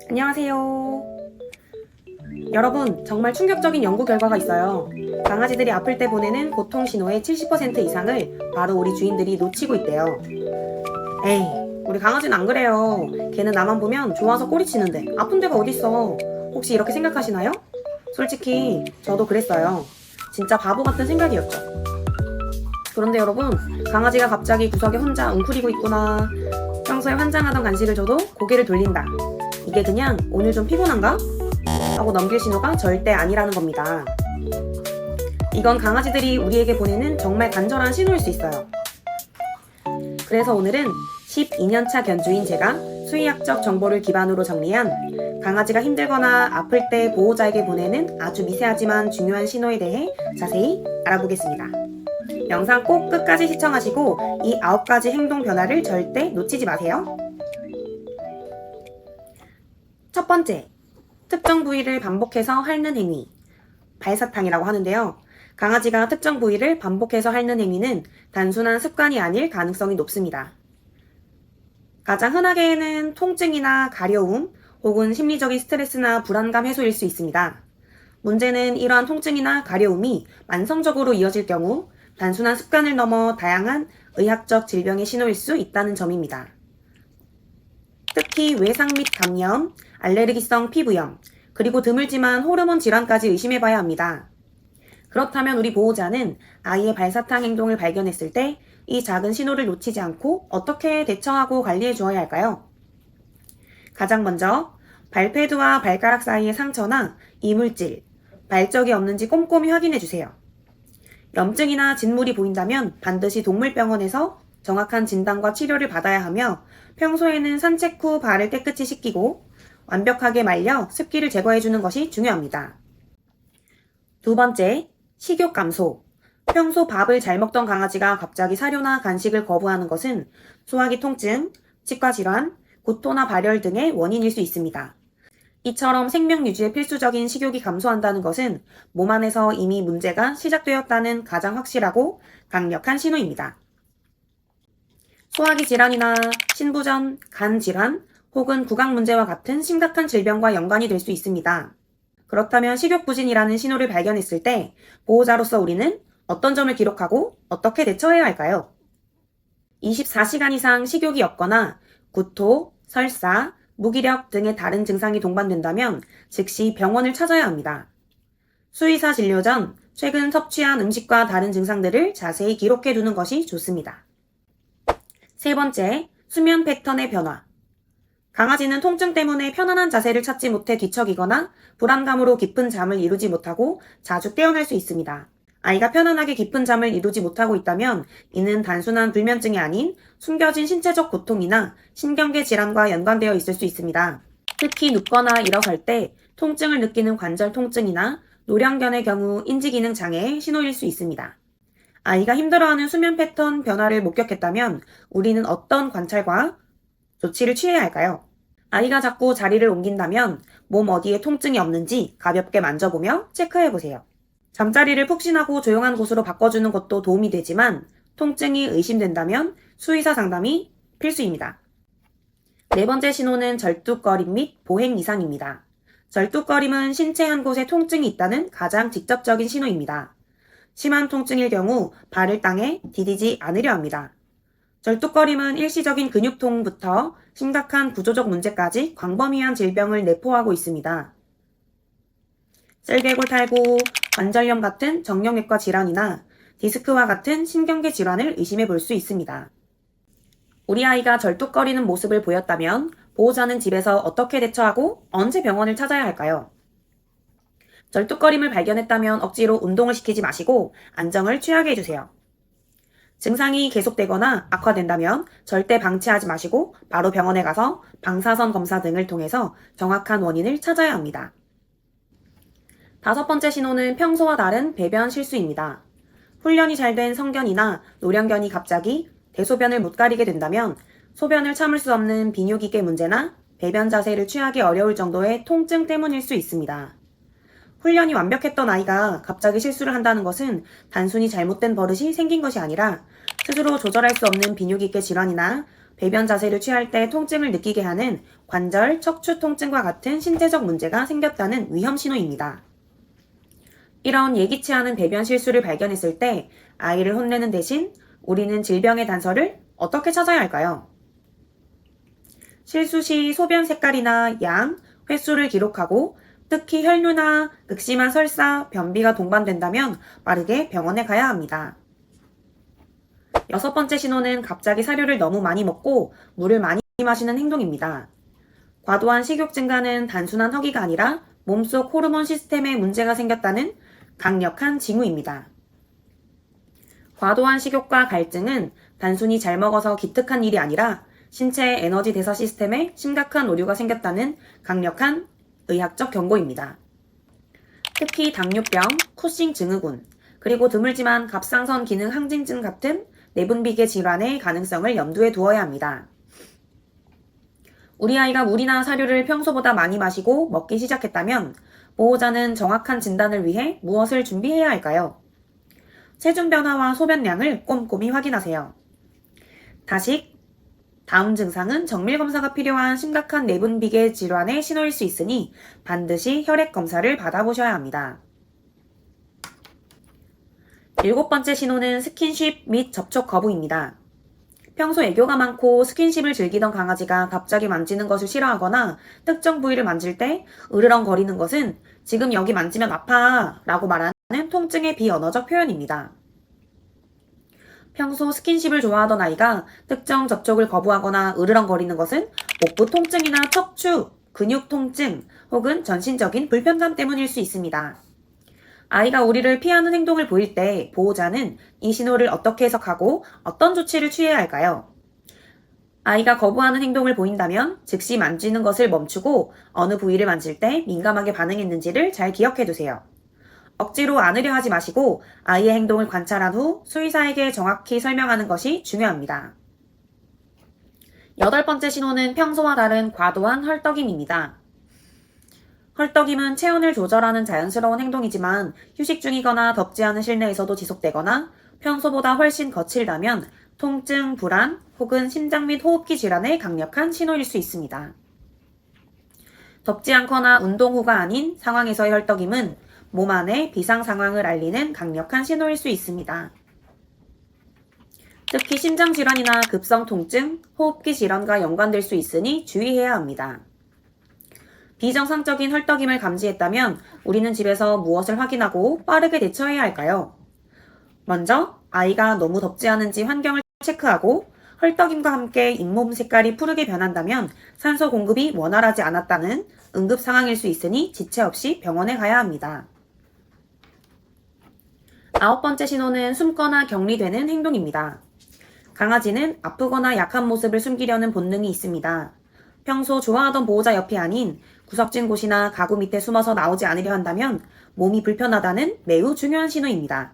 안녕하세요. 여러분, 정말 충격적인 연구 결과가 있어요. 강아지들이 아플 때 보내는 고통 신호의 70% 이상을 바로 우리 주인들이 놓치고 있대요. 에이, 우리 강아지는 안 그래요. 걔는 나만 보면 좋아서 꼬리치는데 아픈 데가 어딨어. 혹시 이렇게 생각하시나요? 솔직히 저도 그랬어요. 진짜 바보 같은 생각이었죠. 그런데 여러분, 강아지가 갑자기 구석에 혼자 웅크리고 있구나. 평소에 환장하던 간식을 줘도 고개를 돌린다. 이게 그냥 오늘 좀 피곤한가? 하고 넘길 신호가 절대 아니라는 겁니다. 이건 강아지들이 우리에게 보내는 정말 간절한 신호일 수 있어요. 그래서 오늘은 12년차 견주인 제가 수의학적 정보를 기반으로 정리한 강아지가 힘들거나 아플 때 보호자에게 보내는 아주 미세하지만 중요한 신호에 대해 자세히 알아보겠습니다. 영상 꼭 끝까지 시청하시고 이 9가지 행동 변화를 절대 놓치지 마세요. 첫 번째, 특정 부위를 반복해서 핥는 행위, 발사탕이라고 하는데요. 강아지가 특정 부위를 반복해서 핥는 행위는 단순한 습관이 아닐 가능성이 높습니다. 가장 흔하게는 통증이나 가려움 혹은 심리적인 스트레스나 불안감 해소일 수 있습니다. 문제는 이러한 통증이나 가려움이 만성적으로 이어질 경우 단순한 습관을 넘어 다양한 의학적 질병의 신호일 수 있다는 점입니다. 특히 외상 및 감염, 알레르기성 피부염, 그리고 드물지만 호르몬 질환까지 의심해봐야 합니다. 그렇다면 우리 보호자는 아이의 발사탕 행동을 발견했을 때 이 작은 신호를 놓치지 않고 어떻게 대처하고 관리해 주어야 할까요? 가장 먼저 발패드와 발가락 사이의 상처나 이물질, 발적이 없는지 꼼꼼히 확인해 주세요. 염증이나 진물이 보인다면 반드시 동물병원에서 정확한 진단과 치료를 받아야 하며 평소에는 산책 후 발을 깨끗이 씻기고 완벽하게 말려 습기를 제거해 주는 것이 중요합니다. 두 번째, 식욕 감소. 평소 밥을 잘 먹던 강아지가 갑자기 사료나 간식을 거부하는 것은 소화기 통증, 치과 질환, 구토나 발열 등의 원인일 수 있습니다. 이처럼 생명 유지에 필수적인 식욕이 감소한다는 것은 몸 안에서 이미 문제가 시작되었다는 가장 확실하고 강력한 신호입니다. 소화기 질환이나 신부전, 간 질환 혹은 구강 문제와 같은 심각한 질병과 연관이 될 수 있습니다. 그렇다면 식욕부진이라는 신호를 발견했을 때 보호자로서 우리는 어떤 점을 기록하고 어떻게 대처해야 할까요? 24시간 이상 식욕이 없거나 구토, 설사, 무기력 등의 다른 증상이 동반된다면 즉시 병원을 찾아야 합니다. 수의사 진료 전 최근 섭취한 음식과 다른 증상들을 자세히 기록해 두는 것이 좋습니다. 세 번째, 수면 패턴의 변화. 강아지는 통증 때문에 편안한 자세를 찾지 못해 뒤척이거나 불안감으로 깊은 잠을 이루지 못하고 자주 깨어날 수 있습니다. 아이가 편안하게 깊은 잠을 이루지 못하고 있다면 이는 단순한 불면증이 아닌 숨겨진 신체적 고통이나 신경계 질환과 연관되어 있을 수 있습니다. 특히 눕거나 일어설 때 통증을 느끼는 관절 통증이나 노령견의 경우 인지기능 장애의 신호일 수 있습니다. 아이가 힘들어하는 수면 패턴 변화를 목격했다면 우리는 어떤 관찰과 조치를 취해야 할까요? 아이가 자꾸 자리를 옮긴다면 몸 어디에 통증이 없는지 가볍게 만져보며 체크해보세요. 잠자리를 푹신하고 조용한 곳으로 바꿔주는 것도 도움이 되지만 통증이 의심된다면 수의사 상담이 필수입니다. 네 번째 신호는 절뚝거림 및 보행 이상입니다. 절뚝거림은 신체 한 곳에 통증이 있다는 가장 직접적인 신호입니다. 심한 통증일 경우 발을 땅에 디디지 않으려 합니다. 절뚝거림은 일시적인 근육통부터 심각한 구조적 문제까지 광범위한 질병을 내포하고 있습니다. 쓸개골 탈구, 관절염 같은 정형외과 질환이나 디스크와 같은 신경계 질환을 의심해 볼 수 있습니다. 우리 아이가 절뚝거리는 모습을 보였다면 보호자는 집에서 어떻게 대처하고 언제 병원을 찾아야 할까요? 절뚝거림을 발견했다면 억지로 운동을 시키지 마시고 안정을 취하게 해주세요. 증상이 계속되거나 악화된다면 절대 방치하지 마시고 바로 병원에 가서 방사선 검사 등을 통해서 정확한 원인을 찾아야 합니다. 다섯 번째 신호는 평소와 다른 배변 실수입니다. 훈련이 잘 된 성견이나 노령견이 갑자기 대소변을 못 가리게 된다면 소변을 참을 수 없는 비뇨기계 문제나 배변 자세를 취하기 어려울 정도의 통증 때문일 수 있습니다. 훈련이 완벽했던 아이가 갑자기 실수를 한다는 것은 단순히 잘못된 버릇이 생긴 것이 아니라 스스로 조절할 수 없는 비뇨기계 질환이나 배변 자세를 취할 때 통증을 느끼게 하는 관절, 척추 통증과 같은 신체적 문제가 생겼다는 위험 신호입니다. 이런 예기치 않은 배변 실수를 발견했을 때 아이를 혼내는 대신 우리는 질병의 단서를 어떻게 찾아야 할까요? 실수 시 소변 색깔이나 양, 횟수를 기록하고 특히 혈류나 극심한 설사, 변비가 동반된다면 빠르게 병원에 가야 합니다. 6번째 신호는 갑자기 사료를 너무 많이 먹고 물을 많이 마시는 행동입니다. 과도한 식욕 증가는 단순한 허기가 아니라 몸속 호르몬 시스템에 문제가 생겼다는 강력한 징후입니다. 과도한 식욕과 갈증은 단순히 잘 먹어서 기특한 일이 아니라 신체의 에너지 대사 시스템에 심각한 오류가 생겼다는 강력한 의학적 경고입니다. 특히 당뇨병, 쿠싱 증후군, 그리고 드물지만 갑상선 기능 항진증 같은 내분비계 질환의 가능성을 염두에 두어야 합니다. 우리 아이가 물이나 사료를 평소보다 많이 마시고 먹기 시작했다면 보호자는 정확한 진단을 위해 무엇을 준비해야 할까요? 체중 변화와 소변량을 꼼꼼히 확인하세요. 다식, 다음 증상은 정밀 검사가 필요한 심각한 내분비계 질환의 신호일 수 있으니 반드시 혈액 검사를 받아보셔야 합니다. 7번째 신호는 스킨십 및 접촉 거부입니다. 평소 애교가 많고 스킨십을 즐기던 강아지가 갑자기 만지는 것을 싫어하거나 특정 부위를 만질 때 으르렁거리는 것은 지금 여기 만지면 아파 라고 말하는 통증의 비언어적 표현입니다. 평소 스킨십을 좋아하던 아이가 특정 접촉을 거부하거나 으르렁거리는 것은 복부 통증이나 척추, 근육 통증 혹은 전신적인 불편감 때문일 수 있습니다. 아이가 우리를 피하는 행동을 보일 때 보호자는 이 신호를 어떻게 해석하고 어떤 조치를 취해야 할까요? 아이가 거부하는 행동을 보인다면 즉시 만지는 것을 멈추고 어느 부위를 만질 때 민감하게 반응했는지를 잘 기억해 두세요. 억지로 안으려 하지 마시고 아이의 행동을 관찰한 후 수의사에게 정확히 설명하는 것이 중요합니다. 8번째 신호는 평소와 다른 과도한 헐떡임입니다. 헐떡임은 체온을 조절하는 자연스러운 행동이지만 휴식 중이거나 덥지 않은 실내에서도 지속되거나 평소보다 훨씬 거칠다면 통증, 불안 혹은 심장 및 호흡기 질환의 강력한 신호일 수 있습니다. 덥지 않거나 운동 후가 아닌 상황에서의 헐떡임은 몸 안의 비상 상황을 알리는 강력한 신호일 수 있습니다. 특히 심장 질환이나 급성 통증, 호흡기 질환과 연관될 수 있으니 주의해야 합니다. 비정상적인 헐떡임을 감지했다면 우리는 집에서 무엇을 확인하고 빠르게 대처해야 할까요? 먼저 아이가 너무 덥지 않은지 환경을 체크하고 헐떡임과 함께 잇몸 색깔이 푸르게 변한다면 산소 공급이 원활하지 않았다는 응급 상황일 수 있으니 지체 없이 병원에 가야 합니다. 9번째 신호는 숨거나 격리되는 행동입니다. 강아지는 아프거나 약한 모습을 숨기려는 본능이 있습니다. 평소 좋아하던 보호자 옆이 아닌 구석진 곳이나 가구 밑에 숨어서 나오지 않으려 한다면 몸이 불편하다는 매우 중요한 신호입니다.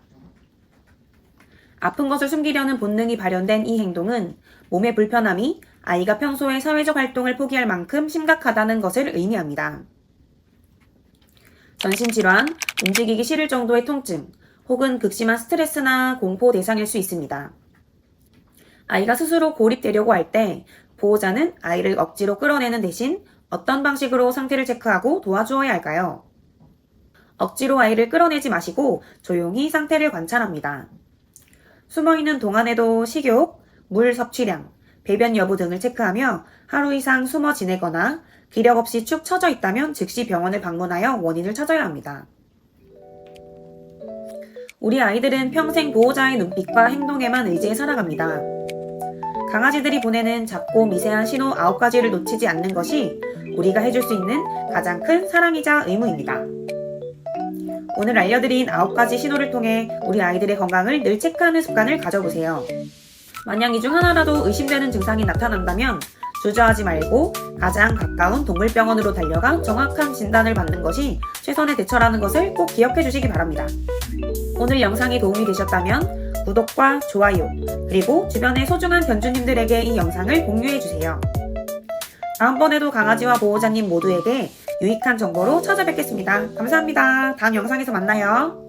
아픈 것을 숨기려는 본능이 발현된 이 행동은 몸의 불편함이 아이가 평소에 사회적 활동을 포기할 만큼 심각하다는 것을 의미합니다. 전신질환, 움직이기 싫을 정도의 통증, 혹은 극심한 스트레스나 공포 대상일 수 있습니다. 아이가 스스로 고립되려고 할 때 보호자는 아이를 억지로 끌어내는 대신 어떤 방식으로 상태를 체크하고 도와주어야 할까요? 억지로 아이를 끌어내지 마시고 조용히 상태를 관찰합니다. 숨어있는 동안에도 식욕, 물 섭취량, 배변 여부 등을 체크하며 하루 이상 숨어 지내거나 기력 없이 축 처져 있다면 즉시 병원을 방문하여 원인을 찾아야 합니다. 우리 아이들은 평생 보호자의 눈빛과 행동에만 의지해 살아갑니다. 강아지들이 보내는 작고 미세한 신호 9가지를 놓치지 않는 것이 우리가 해줄 수 있는 가장 큰 사랑이자 의무입니다. 오늘 알려드린 9가지 신호를 통해 우리 아이들의 건강을 늘 체크하는 습관을 가져보세요. 만약 이 중 하나라도 의심되는 증상이 나타난다면 주저하지 말고 가장 가까운 동물병원으로 달려가 정확한 진단을 받는 것이 최선의 대처라는 것을 꼭 기억해 주시기 바랍니다. 오늘 영상이 도움이 되셨다면 구독과 좋아요, 그리고 주변의 소중한 견주님들에게 이 영상을 공유해 주세요. 다음번에도 강아지와 보호자님 모두에게 유익한 정보로 찾아뵙겠습니다. 감사합니다. 다음 영상에서 만나요.